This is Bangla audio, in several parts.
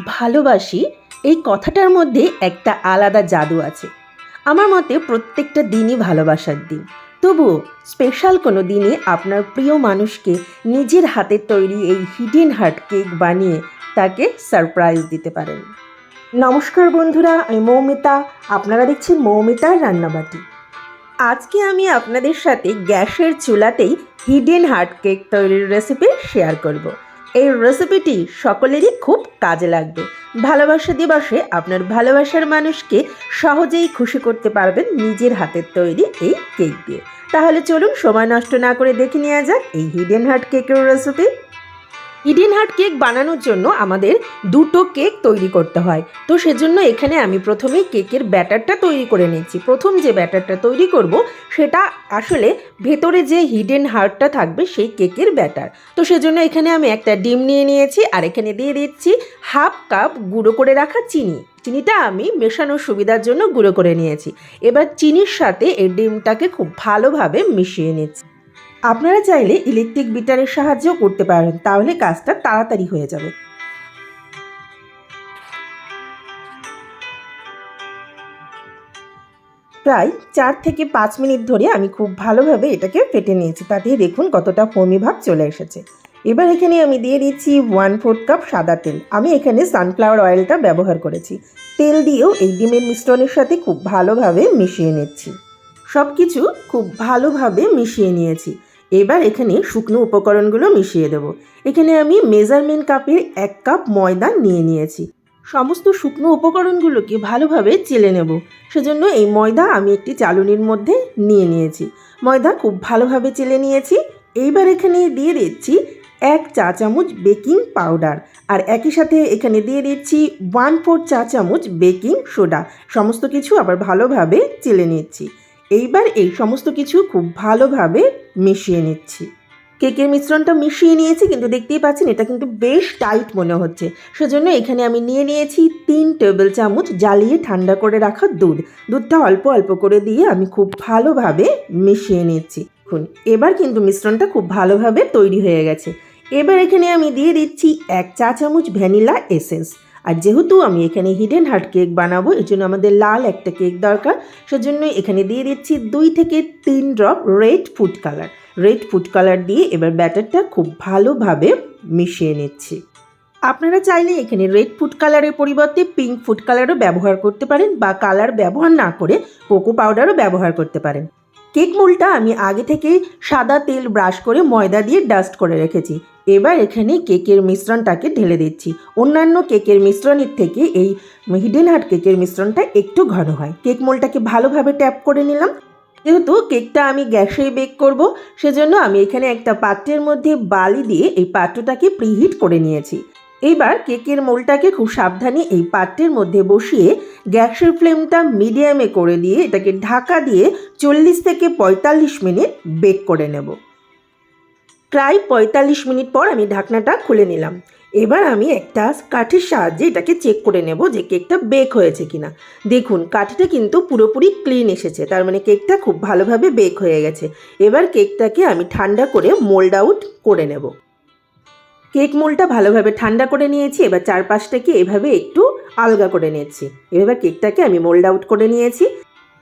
ভালোবাসি এই কথাটার মধ্যে একটা আলাদা জাদু আছে। আমার মতে প্রত্যেকটা দিনই ভালোবাসার দিন। তবুও স্পেশাল কোনো দিনে আপনার প্রিয় মানুষকে নিজের হাতের তৈরি এই হিডেন হার্ট কেক বানিয়ে তাকে সারপ্রাইজ দিতে পারেন। নমস্কার বন্ধুরা, আমি মৌমিতা। আপনারা দেখছেন মৌমিতার রান্নাবাটি। আজকে আমি আপনাদের সাথে গ্যাসের চুলাতেই হিডেন হার্ট কেক তৈরির রেসিপি শেয়ার করব। এই রেসিপিটি সকলেরই খুব কাজে লাগবে। ভালোবাসা দিবসে আপনার ভালোবাসার মানুষকে সহজেই খুশি করতে পারবেন নিজের হাতের তৈরি এই কেক দিয়ে। তাহলে চলুন সময় নষ্ট না করে দেখে নেওয়া যাক এই হিডেন হার্ট কেকের রেসিপি। হিডেন হার্ট কেক বানানোর জন্য আমাদের দুটো কেক তৈরি করতে হয়। তো সেজন্য এখানে আমি প্রথমেই কেকের ব্যাটারটা তৈরি করে নিচ্ছি। প্রথম যে ব্যাটারটা তৈরি করব সেটা আসলে ভেতরে যে হিডেন হার্টটা থাকবে সেই কেকের ব্যাটার। তো সেজন্য এখানে আমি একটা ডিম নিয়ে নিয়েছি আর এখানে দিয়ে দিচ্ছি হাফ কাপ গুঁড়ো করে রাখা চিনি। চিনিটা আমি মেশানোর সুবিধার জন্য গুঁড়ো করে নিয়েছি। এবার চিনির সাথে এই ডিমটাকে খুব ভালোভাবে মিশিয়ে নিচ্ছি। আপনারা চাইলে ইলেকট্রিক বিটারের সাহায্যেও করতে পারেন, তাহলে কাজটা তাড়াতাড়ি হয়ে যাবে। প্রায় 4 থেকে 5 মিনিট ধরে আমি খুব ভালোভাবে এটাকে ফেটে নিয়েছি। তাতেই দেখুন কতটা ফোমি ভাব চলে এসেছে। এবার এখানে আমি দিয়ে দিচ্ছি 1/4 কাপ সাদা তেল। আমি এখানে সানফ্লাওয়ার অয়েলটা ব্যবহার করেছি। তেল দিয়েও এই ডিমের মিশ্রণের সাথে খুব ভালোভাবে মিশিয়ে নিচ্ছি। সব কিছু খুব ভালোভাবে মিশিয়ে নিয়েছি। এবার এখানে শুকনো উপকরণগুলো মিশিয়ে দেব। এখানে আমি মেজারমেন্ট কাপের 1 কাপ ময়দা নিয়ে নিয়েছি। সমস্ত শুকনো উপকরণগুলোকে ভালোভাবে চেলে নেব। সেজন্য এই ময়দা আমি একটি চালনির মধ্যে নিয়ে নিয়েছি। ময়দা খুব ভালোভাবে চেলে নিয়েছি। এইবার এখানে দিয়ে দিচ্ছি 1 চা চামচ বেকিং পাউডার আর একই সাথে এখানে দিয়ে দিচ্ছি 1/4 চা চামচ বেকিং সোডা। সমস্ত কিছু আবার ভালোভাবে চেলে নিচ্ছি। এইবার এই সমস্ত কিছু খুব ভালোভাবে মিশিয়ে নিচ্ছি। কেকের মিশ্রণটা মিশিয়ে নিয়েছি, কিন্তু দেখতেই পাচ্ছেন এটা কিন্তু বেশ টাইট মনে হচ্ছে। সেজন্য এখানে আমি নিয়ে নিয়েছি 3 টেবিল চামচ জ্বালিয়ে ঠান্ডা করে রাখা দুধ। দুধটা অল্প অল্প করে দিয়ে আমি খুব ভালোভাবে মিশিয়ে নিচ্ছি। দেখুন এবার কিন্তু মিশ্রণটা খুব ভালোভাবে তৈরি হয়ে গেছে। এবার এখানে আমি দিয়ে দিচ্ছি 1 চা চামচ ভ্যানিলা এসেন্স। আর যেহেতু আমি এখানে হিডেন হার্ট কেক বানাবো, এর জন্য আমাদের লাল একটা কেক দরকার। সেজন্য এখানে দিয়ে দিচ্ছি 2 থেকে 3 drop red food colour. Red food colour দিয়ে এবার ব্যাটারটা খুব ভালোভাবে মিশিয়ে নিচ্ছি। আপনারা চাইলে এখানে রেড ফুড কালারের পরিবর্তে পিঙ্ক ফুড কালারও ব্যবহার করতে পারেন, বা কালার ব্যবহার না করে কোকো পাউডারও ব্যবহার করতে পারেন। কেক মোল্ডটা আমি আগে থেকে সাদা তেল ব্রাশ করে ময়দা দিয়ে ডাস্ট করে রেখেছি। এবার এখানে কেকের মিশ্রণটাকে ঢেলে দিচ্ছি। অন্যান্য কেকের মিশ্রণের থেকে এই হিডেন হার্ট কেকের মিশ্রণটা একটু ঘন হয়। কেক মোল্ডটাকে ভালোভাবে ট্যাপ করে নিলাম। যেহেতু কেকটা আমি গ্যাসেই বেক করব, সেজন্য আমি এখানে একটা পাত্রের মধ্যে বালি দিয়ে এই পাত্রটাকে প্রিহিট করে নিয়েছি। এইবার কেকের মোল্ডটাকে খুব সাবধানে এই পাত্রের মধ্যে বসিয়ে গ্যাসের ফ্লেমটা মিডিয়ামে করে দিয়ে এটাকে ঢাকা দিয়ে 40 থেকে 45 মিনিট বেক করে নেব। প্রায় 45 মিনিট পর আমি ঢাকনাটা খুলে নিলাম। এবার আমি একটা কাঠির সাহায্যে এটাকে চেক করে নেব যে কেকটা বেক হয়েছে কিনা। দেখুন কাঠিটা কিন্তু পুরোপুরি ক্লিন এসেছে, তার মানে কেকটা খুব ভালোভাবে বেক হয়ে গেছে। এবার কেকটাকে আমি ঠান্ডা করে মোল্ড আউট করে নেব। কেক মোল্ডটা ভালোভাবে ঠান্ডা করে নিয়েছি। এবার চারপাশটাকে এভাবে একটু আলগা করে নিচ্ছি। এভাবে কেকটাকে আমি মোল্ড আউট করে নিয়েছি।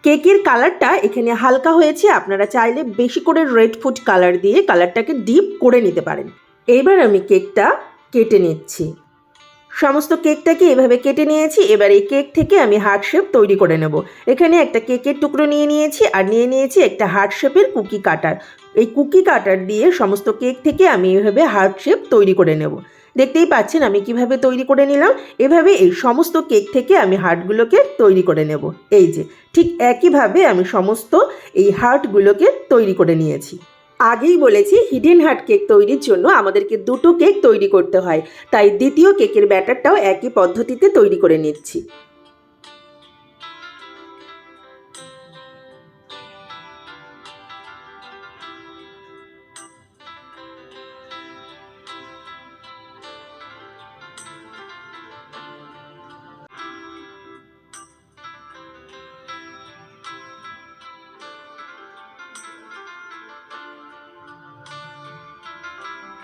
কেকের কালারটা এখানে হালকা হয়েছে। আপনারা চাইলে বেশি করে রেড ফুড কালার দিয়ে কালারটাকে ডিপ করে নিতে পারেন। এবার আমি কেকটা কেটে নিচ্ছি। সমস্ত কেকটাকে এভাবে কেটে নিয়েছি। এবার এই কেক থেকে আমি হার্ট শেপ তৈরি করে নেব। এখানে একটা কেকের টুকরো নিয়ে নিয়েছি আর নিয়ে নিয়েছি একটা হার্ট শেপের কুকি কাটার। এই কুকি কাটার দিয়ে সমস্ত কেক থেকে আমি এভাবে হার্ট শেপ তৈরি করে নেব। দেখতেই পাচ্ছেন আমি কিভাবে তৈরি করে নিলাম। এভাবে এই সমস্ত কেক থেকে আমি হার্টগুলোকে তৈরি করে নেব। এই যে ঠিক একইভাবে আমি সমস্ত এই হার্টগুলোকে তৈরি করে নিয়েছি। আগেই বলেছি হিডেন হার্ট কেক তৈরির জন্য আমাদেরকে দুটো কেক তৈরি করতে হয়, তাই দ্বিতীয় কেকের ব্যাটারটাও একই পদ্ধতিতে তৈরি করে নিচ্ছি।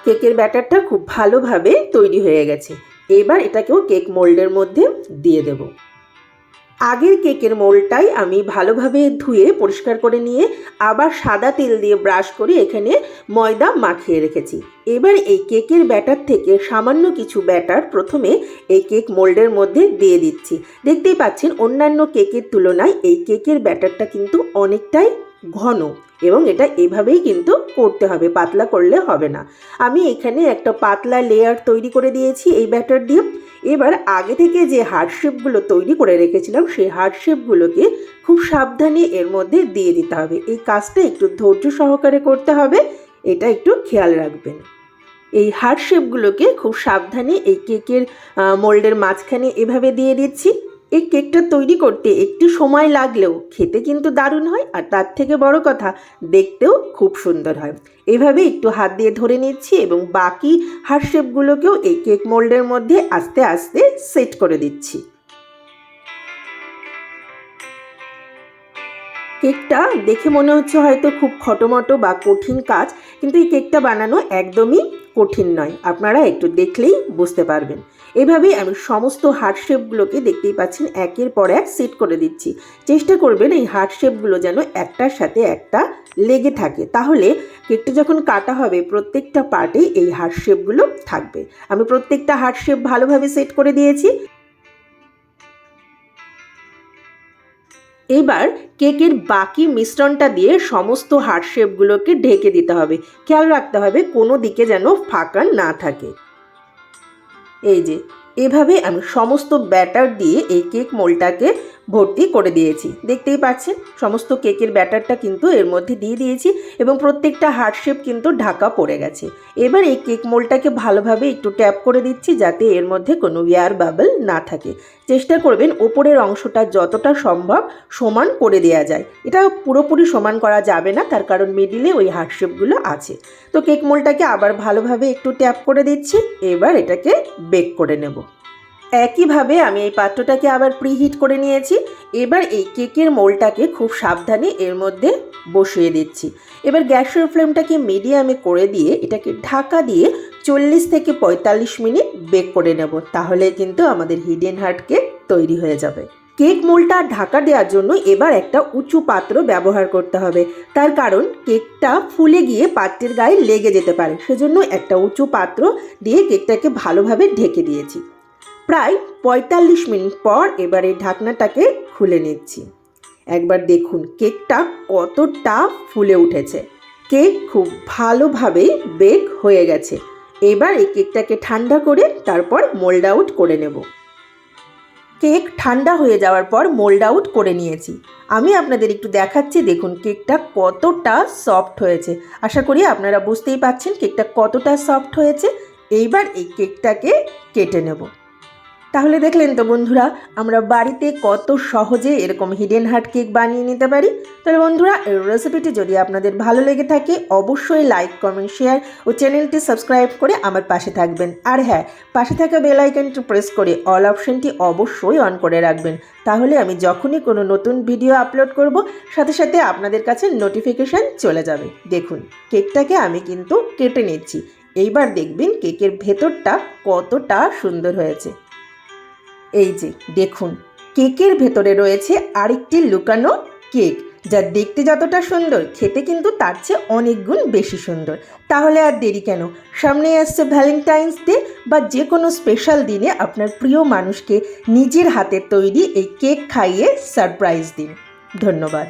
কেকের ব্যাটারটা খুব ভালোভাবে তৈরি হয়ে গেছে। এবার এটাকেও কেক মোল্ডের মধ্যে দিয়ে দেব। আগের কেকের মোল্ডটাই আমি ভালোভাবে ধুয়ে পরিষ্কার করে নিয়ে আবার সাদা তেল দিয়ে ব্রাশ করে এখানে ময়দা মাখিয়ে রেখেছি। এবার এই কেকের ব্যাটার থেকে সামান্য কিছু ব্যাটার প্রথমে এই কেক মোল্ডের মধ্যে দিয়ে দিচ্ছি। দেখতেই পাচ্ছেন অন্যান্য কেকের তুলনায় এই কেকের ব্যাটারটা কিন্তু অনেকটাই ঘন এবং এটা এভাবেই কিন্তু করতে হবে, পাতলা করলে হবে না। আমি এখানে একটা পাতলা লেয়ার তৈরি করে দিয়েছি এই ব্যাটার দিয়ে। এবার আগে থেকে যে হার্ট শেপগুলো তৈরি করে রেখেছিলাম সেই হার্ট শেপগুলোকে খুব সাবধানে এর মধ্যে দিয়ে দিতে হবে। এই কাজটা একটু ধৈর্য সহকারে করতে হবে, এটা একটু খেয়াল রাখবেন। এই হার্ট শেপগুলোকে খুব সাবধানে এই কেকের মোল্ডের মাঝখানে এভাবে দিয়ে দিচ্ছি। এই কেকটা তৈরি করতে একটু সময় লাগলেও খেতে কিন্তু দারুণ হয়, আর তার থেকে বড় কথা দেখতেও খুব সুন্দর হয়। এভাবে একটু হাত দিয়ে ধরে নিচ্ছি এবং বাকি হার্ট শেপগুলোকেও এই কেক মোল্ডের মধ্যে আস্তে আস্তে সেট করে দিচ্ছি। কেকটা দেখে মনে হচ্ছে হয়তো খুব খটোমটো বা কঠিন কাজ, কিন্তু এই কেকটা বানানো একদমই কঠিন নয়, আপনারা একটু দেখলেই বুঝতে পারবেন। এভাবেই আমি সমস্ত হার্ট শেপগুলোকে দেখতেই পাচ্ছেন একের পর এক সেট করে দিচ্ছি। চেষ্টা করবেন এই হার্ট শেপগুলো যেন একটার সাথে একটা লেগে থাকে, তাহলে কেকটা যখন কাটা হবে প্রত্যেকটা পার্টেই এই হার্ট শেপগুলো থাকবে। আমি প্রত্যেকটা হার্ট শেপ ভালোভাবে সেট করে দিয়েছি। এবার কেকের বাকি মিশ্রণটা দিয়ে সমস্ত হার্ট শেপগুলোকে ঢেকে দিতে হবে। খেয়াল রাখতে হবে কোনো দিকে যেন ফাঁকা না থাকে। এই যে এভাবে আমি সমস্ত ব্যাটার দিয়ে এই কেক মোল্ডটাকে ভর্তি করে দিয়েছি। দেখতেই পাচ্ছেন সমস্ত কেকের ব্যাটারটা কিন্তু এর মধ্যে দিয়ে দিয়েছি এবং প্রত্যেকটা হার্ট শেপ কিন্তু ঢাকা পড়ে গেছে। এবার এই কেক মোল্ডটাকে ভালোভাবে একটু ট্যাপ করে দিচ্ছি যাতে এর মধ্যে কোনো এয়ার বাবল না থাকে। চেষ্টা করবেন ওপরের অংশটা যতটা সম্ভব সমান করে দেওয়া যায়। এটা পুরোপুরি সমান করা যাবে না, তার কারণ মিডিলে ওই হার্ট শেপগুলো আছে। তো কেক মোল্ডটাকে আবার ভালোভাবে একটু ট্যাপ করে দিচ্ছি। এবার এটাকে বেক করে নেব। একইভাবে আমি এই পাত্রটাকে আবার প্রিহিট করে নিয়েছি। এবার এই কেকের মোল্ডটাকে খুব সাবধানে এর মধ্যে বসিয়ে দিচ্ছি। এবার গ্যাসের ফ্লেমটাকে মিডিয়ামে করে দিয়ে এটাকে ঢাকা দিয়ে 40 থেকে 45 মিনিট বেক করে নেব, তাহলে কিন্তু আমাদের হিডেন হার্ট কেক তৈরি হয়ে যাবে। কেক মোল্ডটা ঢাকা দেওয়ার জন্য এবার একটা উঁচু পাত্র ব্যবহার করতে হবে, তার কারণ কেকটা ফুলে গিয়ে পাত্রের গায়ে লেগে যেতে পারে। সেজন্য একটা উঁচু পাত্র দিয়ে কেকটাকে ভালোভাবে ঢেকে দিয়েছি। প্রায় 45 মিনিট পর এবার এই ঢাকনাটাকে খুলে নিচ্ছি। একবার দেখুন কেকটা কতটা ফুলে উঠেছে। কেক খুব ভালোভাবেই বেক হয়ে গেছে। এবার এই কেকটাকে ঠান্ডা করে তারপর মোল্ড আউট করে নেব। কেক ঠান্ডা হয়ে যাওয়ার পর মোল্ড আউট করে নিয়েছি। আমি আপনাদের একটু দেখাচ্ছি, দেখুন কেকটা কতটা সফট হয়েছে। আশা করি আপনারা বুঝতেই পাচ্ছেন কেকটা কতটা সফট হয়েছে। এইবার এই কেকটাকে কেটে নেব। তাহলে দেখলেন তো বন্ধুরা, আমরা বাড়িতে কত সহজে এরকম হিডেন হার্ট কেক বানিয়ে নিতে পারি। তাহলে বন্ধুরা, এই রেসিপিটি যদি আপনাদের ভালো লেগে থাকে অবশ্যই লাইক, কমেন্ট, শেয়ার ও চ্যানেলটি সাবস্ক্রাইব করে আমার পাশে থাকবেন। আর হ্যাঁ, পাশে থাকা বেল আইকনটি প্রেস করে অল অপশনটি অবশ্যই অন করে রাখবেন, তাহলে আমি যখনই কোনো নতুন ভিডিও আপলোড করব সাথে সাথে আপনাদের কাছে নোটিফিকেশান চলে যাবে। দেখুন কেকটাকে আমি কিন্তু কেটে নিচ্ছি। এইবার দেখবেন কেকের ভেতরটা কতটা সুন্দর হয়েছে। এই যে দেখুন কেকের ভেতরে রয়েছে আরেকটি লুকানো কেক, যা দেখতে যতটা সুন্দর খেতে কিন্তু তার চেয়ে অনেক গুণ বেশি সুন্দর। তাহলে আর দেরি কেন, সামনে আসছে ভ্যালেন্টাইন্স ডে বা যে কোনো স্পেশাল দিনে আপনার প্রিয় মানুষকে নিজের হাতের তৈরি এই কেক খাইয়ে সারপ্রাইজ দিন। ধন্যবাদ।